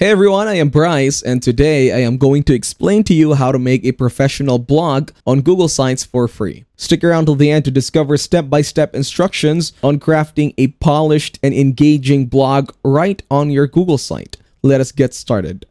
Hey everyone, I am Bryce, and today I am going to explain to you how to make a professional blog on Google Sites for free. Stick around till the end to discover step-by-step instructions on crafting a polished and engaging blog right on your Google site. Let us get started.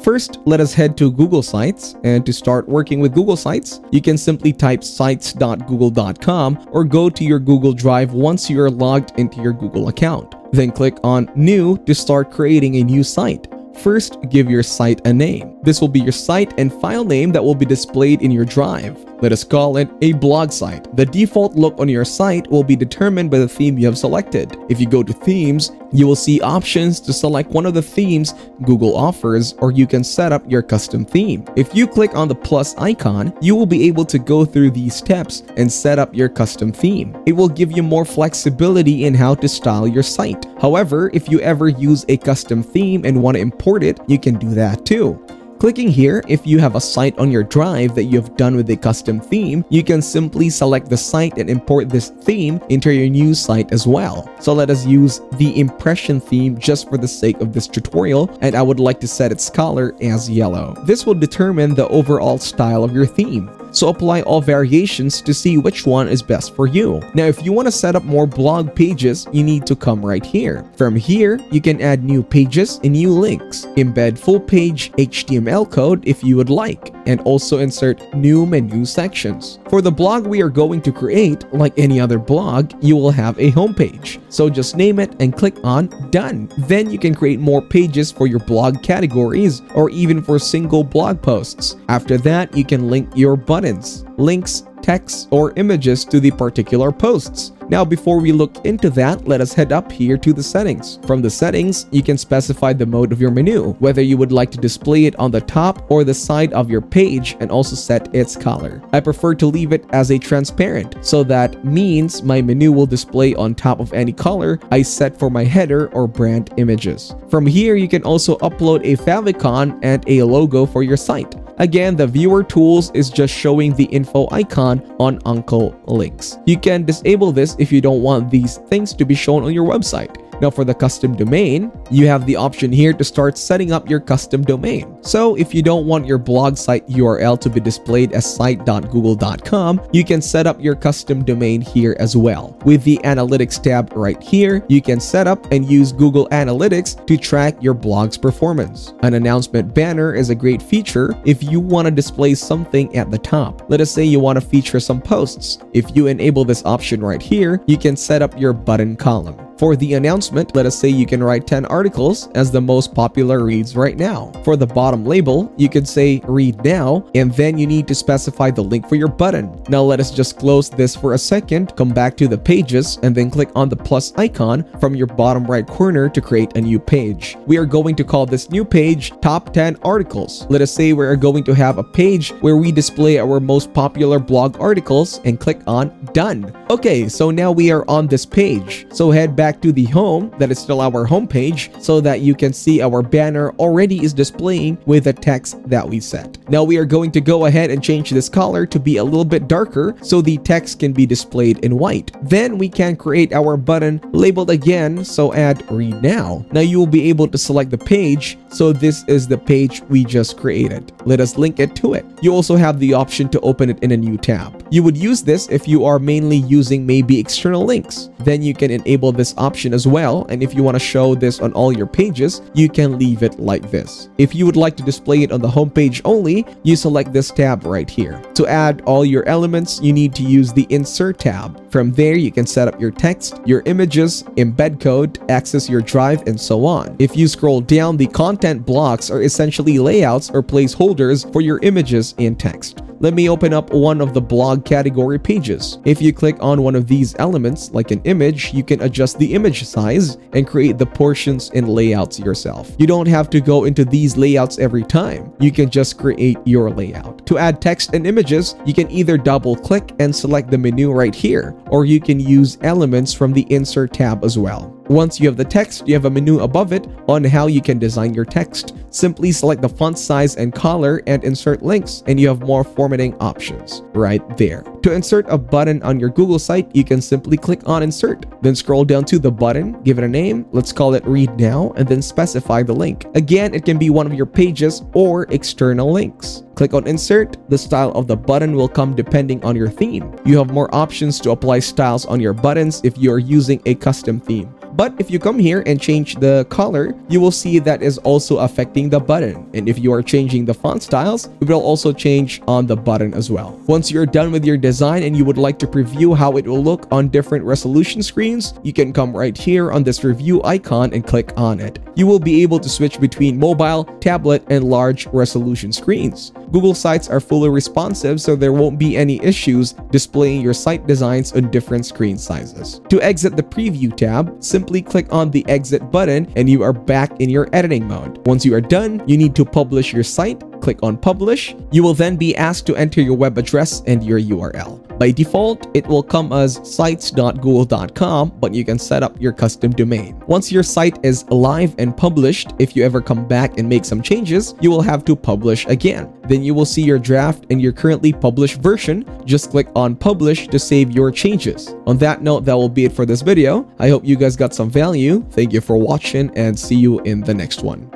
First, let us head to Google Sites, and to start working with Google Sites, you can simply type sites.google.com or go to your Google Drive once you are logged into your Google account. Then click on New to start creating a new site. First, give your site a name. This will be your site and file name that will be displayed in your drive. Let us call it a blog site. The default look on your site will be determined by the theme you have selected. If you go to Themes, you will see options to select one of the themes Google offers, or you can set up your custom theme. If you click on the plus icon, you will be able to go through these steps and set up your custom theme. It will give you more flexibility in how to style your site. However, if you ever use a custom theme and want to import it, you can do that too. Clicking here, if you have a site on your drive that you have done with a custom theme, you can simply select the site and import this theme into your new site as well. So let us use the impression theme just for the sake of this tutorial, and I would like to set its color as yellow. This will determine the overall style of your theme. So apply all variations to see which one is best for you. Now, if you want to set up more blog pages, you need to come right here. From here, you can add new pages and new links, embed full page HTML code if you would like, and also insert new menu sections. For the blog we are going to create, like any other blog, you will have a homepage. So just name it and click on Done. Then you can create more pages for your blog categories or even for single blog posts. After that, you can link your buttons, links, text, or images to the particular posts. Now, before we look into that, let us head up here to the settings. From the settings, you can specify the mode of your menu, whether you would like to display it on the top or the side of your page, and also set its color. I prefer to leave it as a transparent, so that means my menu will display on top of any color I set for my header or brand images. From here, you can also upload a favicon and a logo for your site. Again, the viewer tools is just showing the info icon on Uncle links. You can disable this if you don't want these things to be shown on your website. Now, for the custom domain, you have the option here to start setting up your custom domain. So if you don't want your blog site URL to be displayed as site.google.com, you can set up your custom domain here as well. With the Analytics tab right here, you can set up and use Google Analytics to track your blog's performance. An announcement banner is a great feature if you want to display something at the top. Let us say you want to feature some posts. If you enable this option right here, you can set up your button column. For the announcement, let us say you can write 10 articles as the most popular reads right now. For the bottom label, you can say read now, and then you need to specify the link for your button. Now let us just close this for a second, come back to the pages, and then click on the plus icon from your bottom right corner to create a new page. We are going to call this new page Top 10 Articles. Let us say we are going to have a page where we display our most popular blog articles, and click on Done. Okay, so now we are on this page. So head back to the home, that is still our home page, so that you can see our banner already is displaying with the text that we set. Now we are going to go ahead and change this color to be a little bit darker so the text can be displayed in white. Then we can create our button labeled again, so add read now. Now you will be able to select the page, so this is the page we just created. Let us link it to it. You also have the option to open it in a new tab. You would use this if you are mainly using maybe external links. Then you can enable this option as well, and if you want to show this on all your pages, you can leave it like this. If you would like to display it on the home page only, you select this tab right here. To add all your elements, you need to use the Insert tab. From there, you can set up your text, your images, embed code, access your drive, and so on. If you scroll down, the content blocks are essentially layouts or placeholders for your images and text. Let me open up one of the blog category pages. If you click on one of these elements, like an image, you can adjust the image size and create the portions and layouts yourself. You don't have to go into these layouts every time. You can just create your layout. To add text and images, you can either double click and select the menu right here, or you can use elements from the Insert tab as well. Once you have the text, you have a menu above it on how you can design your text. Simply select the font size and color and insert links, and you have more formatting options right there. To insert a button on your Google site, you can simply click on insert, then scroll down to the button, give it a name, let's call it read now, and then specify the link. Again, it can be one of your pages or external links. Click on insert. The style of the button will come depending on your theme. You have more options to apply styles on your buttons if you are using a custom theme. But if you come here and change the color, you will see that is also affecting the button. And if you are changing the font styles, it will also change on the button as well. Once you're done with your design and you would like to preview how it will look on different resolution screens, you can come right here on this review icon and click on it. You will be able to switch between mobile, tablet, and large resolution screens. Google Sites are fully responsive, so there won't be any issues displaying your site designs on different screen sizes. To exit the preview tab, simply click on the exit button and you are back in your editing mode. Once you are done, you need to publish your site. Click on publish. You will then be asked to enter your web address and your URL. By default, it will come as sites.google.com, but you can set up your custom domain. Once your site is live and published, if you ever come back and make some changes, you will have to publish again. Then you will see your draft and your currently published version. Just click on publish to save your changes. On that note, that will be it for this video. I hope you guys got some value. Thank you for watching and see you in the next one.